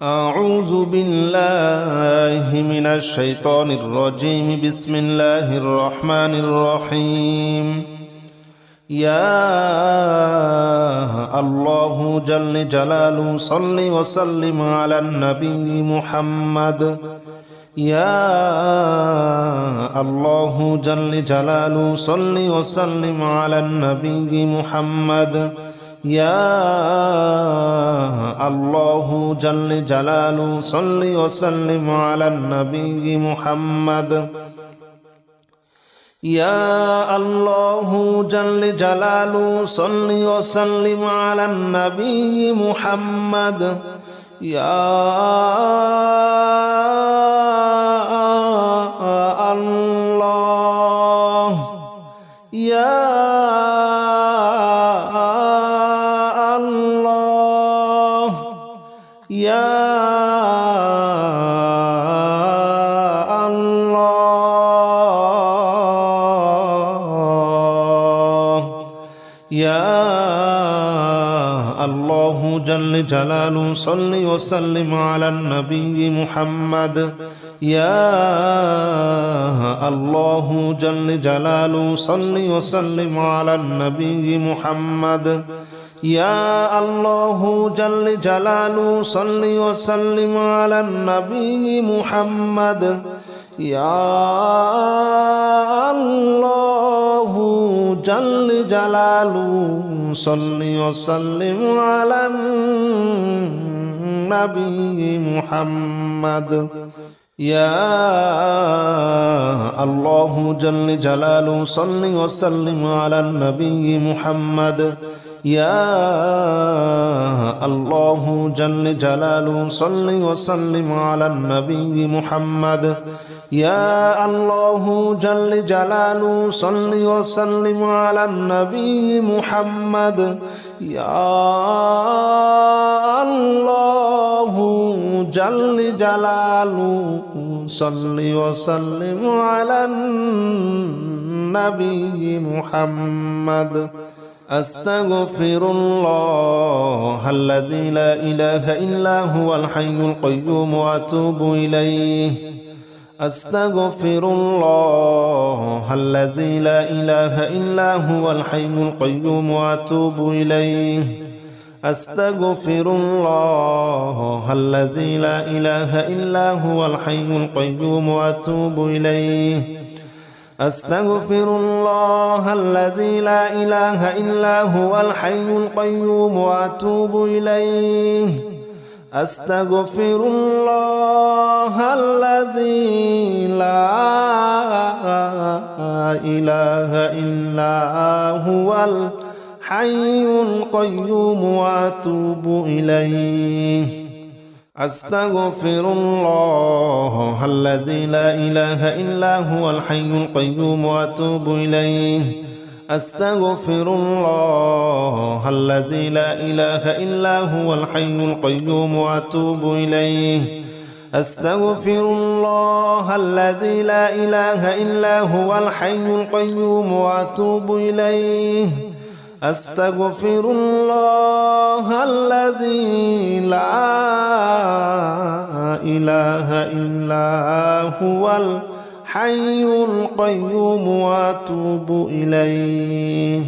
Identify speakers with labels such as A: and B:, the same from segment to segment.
A: أعوذ بالله من الشيطان الرجيم. بسم الله الرحمن الرحيم. يا الله جل جلاله صل وسلم على النبي محمد. يا الله جل جلاله صل وسلم على النبي محمد. يا الله جل جلاله صل وسلم على النبي محمد. يا الله جل جلاله صل وسلم على النبي محمد. يا الله يا يا الله يا الله جل جلاله صل وسلم على النبي محمد. يا الله جل جلاله صل وسلم على النبي محمد. يا الله جل جلاله صل وسلم على النبي محمد. يا الله جل جلاله صل وسلم على النبي محمد. يا الله جل جلاله صل وسلم على النبي محمد. يا الله جل جلاله صل وسلم على النبي محمد. يا الله جل جلاله صل وسلم على النبي محمد. يا الله جل جلاله صل وسلم على النبي محمد. أستغفر الله الذي لا إله إلا هو الحي القيوم وأتوب إليه. أستغفر الله الذي لا إله إلا هو الحي القيوم وأتوب إليه. أستغفر الله الذي لا إله إلا هو الحي القيوم وأتوب إليه. أستغفر الله الذي لا إله إلا هو الحي القيوم وأتوب إليه. أستغفر الله الذي لا إله إلا هو الحي القيوم وأتوب إليه. أستغفر الله الذي لا إله إلا هو الحي القيوم وأتوب إليه. أستغفر الله الذي لا إله إلا هو الحي القيوم وأتوب إليه. أستغفر الله الذي لا إله إلا هو الحي القيوم وأتوب إليه. أستغفر الله الذي لا إله إلا هو الحي القيوم وأتوب إليه.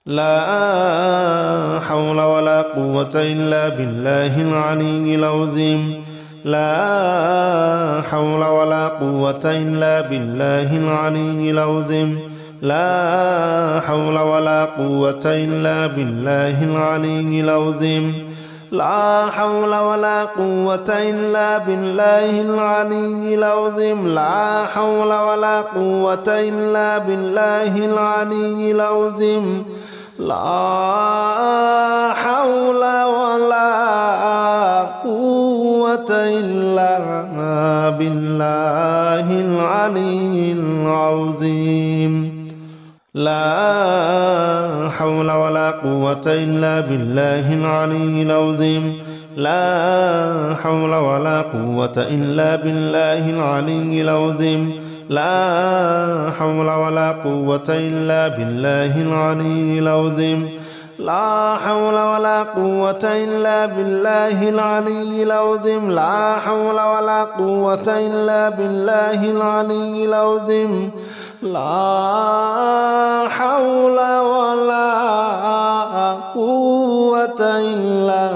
A: لا حول ولا قوة إلا بالله العلي العظيم. لا حول ولا قوة إلا بالله العلي العظيم. لا حول ولا قوة إلا بالله العلي العظيم. لا حول ولا قوة إلا بالله العلي العظيم. لا حول ولا قوة إلا بالله العلي العظيم. لا حول ولا قوة إلا بالله العلي العظيم. لا حول ولا قوة إلا بالله العلي العظيم. لا حول ولا قوة إلا بالله العلي العظيم. لا حول ولا قوة إلا بالله العلي العظيم. لا حول ولا قوة إلا بالله العلي العظيم لا حول ولا قوة إلا بالله العلي العظيم لا حول ولا قوة إلا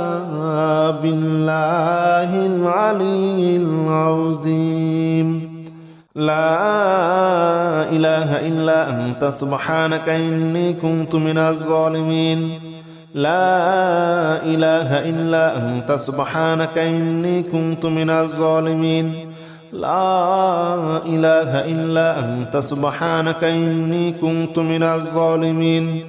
A: بالله العلي العظيم لا إله إلا أنت سبحانك إني كنت من الظالمين لا إله إلا أنت سبحانك إني كنت من الظالمين لا إله إلا أنت سبحانك إني كنت من الظالمين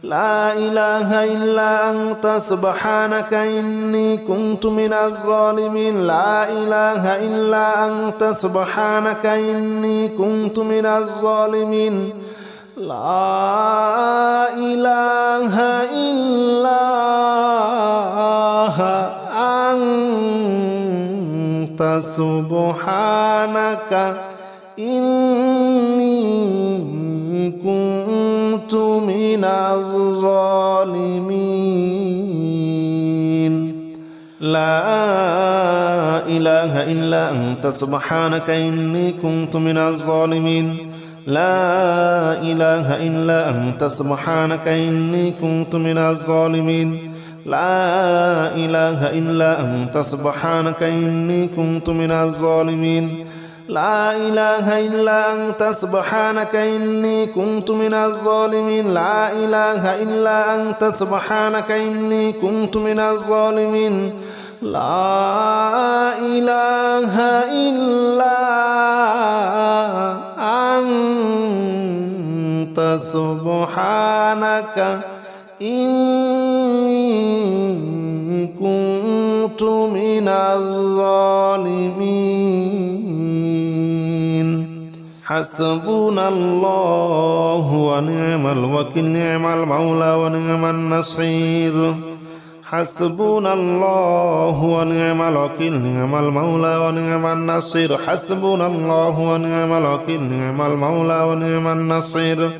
A: لا إله إلا أنت سبحانك إني كنت من الظالمين لا إله إلا أنت سبحانك إني كنت من الظالمين لا إله إلا أنت سبحانك إني كنت من الظالمين لا إله إلا أنت سبحانك إني كنت من الظالمين لا إله إلا أنت سبحانك إني كنت من الظالمين لا إله إلا أنت سبحانك إني كنت من الظالمين لا إله إلا أنت سبحانك إني كنت من الظالمين لا إله إلا أنت سبحانك إني كنت من الظالمين لا إله إلا أنت سبحانك إني كنت من الظالمين حسبنا الله ونعم الوكيل نعم المولى ونعم النصير حسبنا الله ونعم الوكيل نعم المولى ونعم النصير حسبنا الله ونعم الوكيل نعم المولى ونعم النصير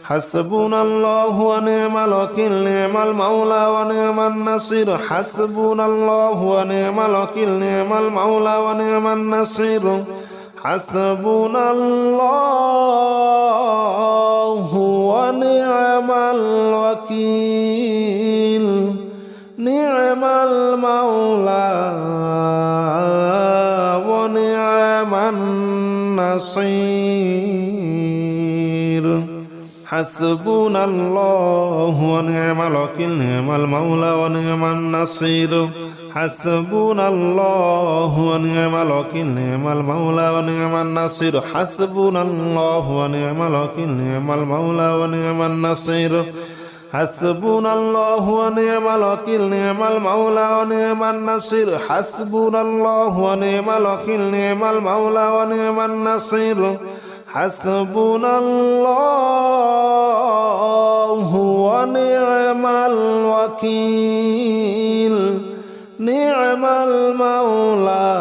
A: حسبنا الله ونعم الوكيل نعم المولى ونعم النصير حسبنا الله ونعم الوكيل نعم المولى ونعم النصير حسبنا الله ونعم الوكيل نعم المولى ونعم النصير حسبنا الله ونعم الوكيل نعم المولى ونعم النصير حسبنا الله ونعم الوكيل نعم المولى ونعم النصير حسبنا الله ونعم الوكيل نعم المولى ونعم النصير حسبنا الله ونعم الوكيل نعم المولى ونعم النصير حسبنا الله ونعم الوكيل نعم المولى ونعم النصير حسبنا الله ونعم الوكيل نعم المولى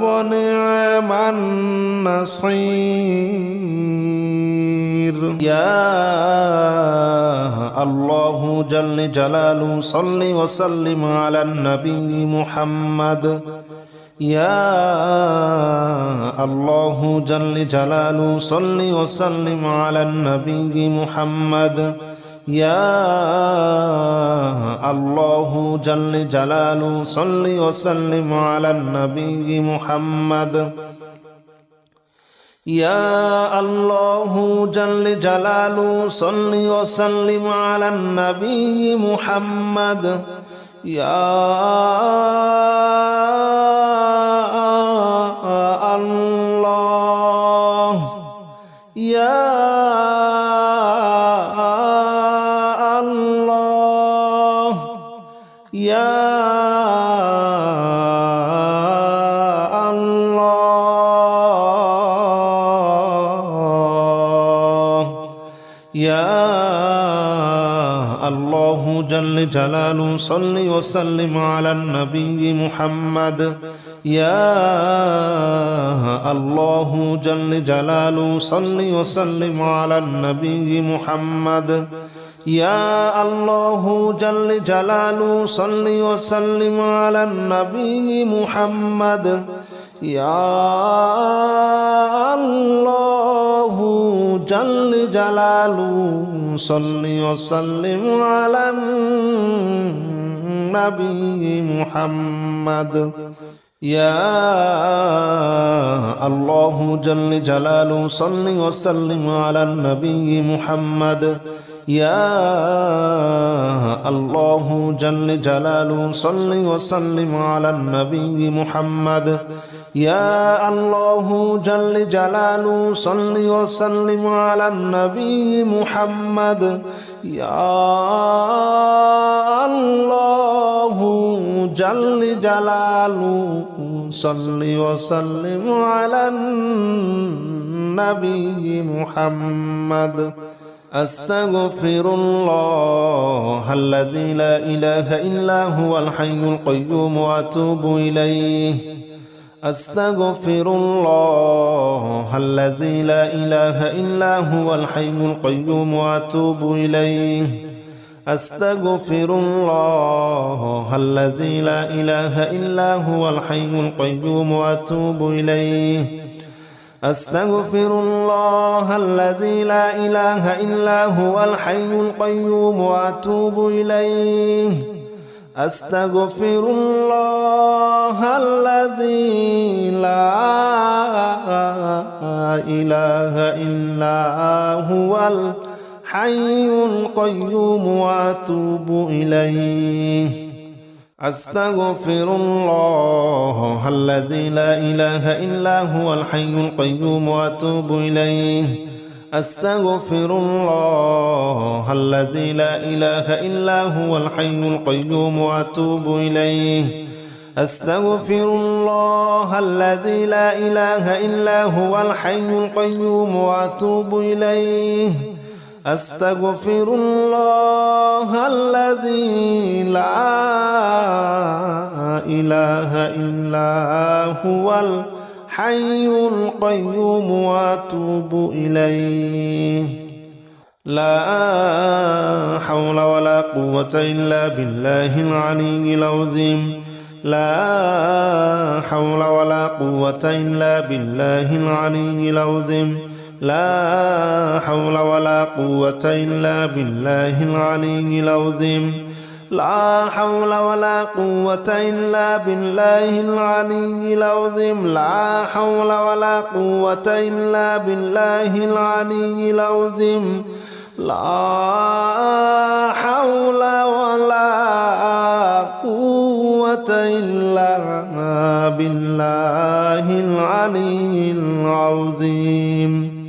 A: ونعم النصير يا الله جل جلاله صل وسلم على النبي محمد يا الله جل جلاله صل وسلم على النبي محمد يا الله جل جلاله صل وسلم على النبي محمد يا الله جل جلاله صل وسلم على النبي محمد يا الله يا الله يا الله يا الله جل جلاله صل وسلم على النبي محمد يا الله جل جلاله صل وسلم على النبي محمد يا الله جل جلاله صل وسلم على النبي محمد يا الله جل جلاله صل وسلم على النبي محمد يا الله جل جلاله صل وسلم على النبي محمد يا الله جل جلاله صل وسلم على النبي محمد يا الله جل جلاله صل وسلم على النبي محمد يا الله جل جلاله صل وسلم على النبي محمد أستغفر الله الذي لا إله إلا هو الحي القيوم وأتوب إليه أستغفر الله الذي لا إله إلا هو الحي القيوم وأتوب إليه أستغفر الله الذي لا إله إلا هو الحي القيوم وأتوب إليه أستغفر الله الذي لا إله إلا هو الحي القيوم وأتوب إليه أستغفر الله الذي لا إله إلا هو الحي القيوم وأتوب إليه أستغفر الله الذي لا إله إلا هو الحي القيوم وأتوب إليه أستغفر الله الذي لا إله إلا هو الحي القيوم وأتوب إليه أستغفر الله الذي لا إله إلا هو الحي القيوم وأتوب إليه أستغفر الله الذي لا إله إلا هو الحي القيوم وأتوب إليه لا حول ولا قوة إلا بالله العلي العظيم لا حول ولا قوة إلا بالله العلي العظيم لا حول ولا قوة إلا بالله العلي العظيم لا حول ولا قوة إلا بالله العلي العظيم لا حول ولا قوة إلا بالله العلي العظيم لا حول ولا قوة إلا بالله العلي العظيم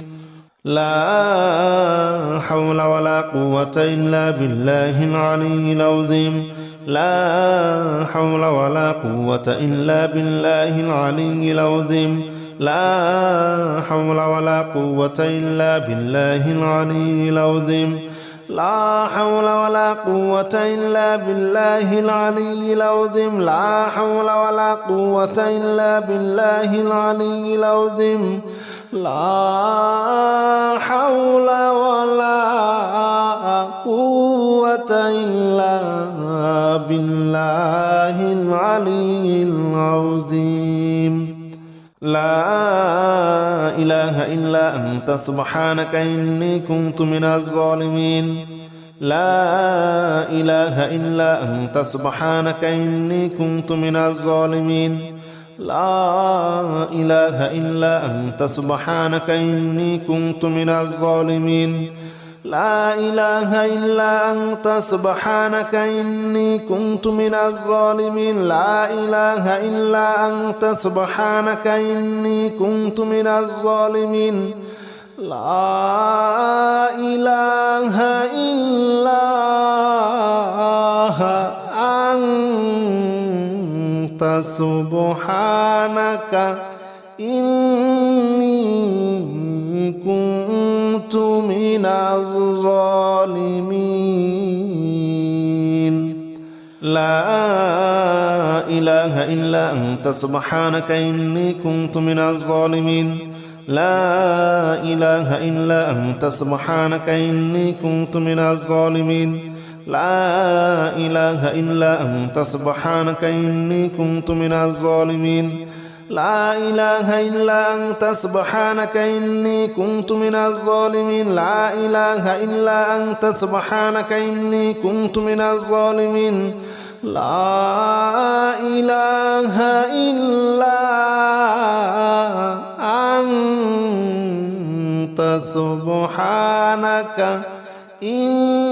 A: لا حول ولا قوة إلا بالله العلي العظيم لا حول ولا قوة إلا بالله العلي العظيم لا حول ولا قوة إلا بالله العلي العظيم لا حول ولا قوة إلا بالله العلي العظيم لا حول ولا قوة إلا بالله العلي العظيم لا حول ولا قوة إلا بالله العلي العظيم لا إله إلا أنت سبحانك إني كنت من الظالمين لا إله إلا أنت سبحانك إني كنت من الظالمين لا إله إلا أنت سبحانك إني كنت من الظالمين لا إله إلا أنت سبحانك إني كنت من الظالمين لا إله إلا أنت سبحانك إني كنت من الظالمين لا إله إلا أنت سبحانك إني كنت من الظالمين لا إله إلا أنت سبحانك إني كنت من الظالمين لا إله إلا أنت سبحانك إني كنت من الظالمين لا إله إلا أنت سبحانك إني كنت من الظالمين لا إله إلا أنت سبحانك إني كنت من الظالمين لا إله إلا أنت سبحانك إني كنت من الظالمين لا إله إلا أنت سبحانك إني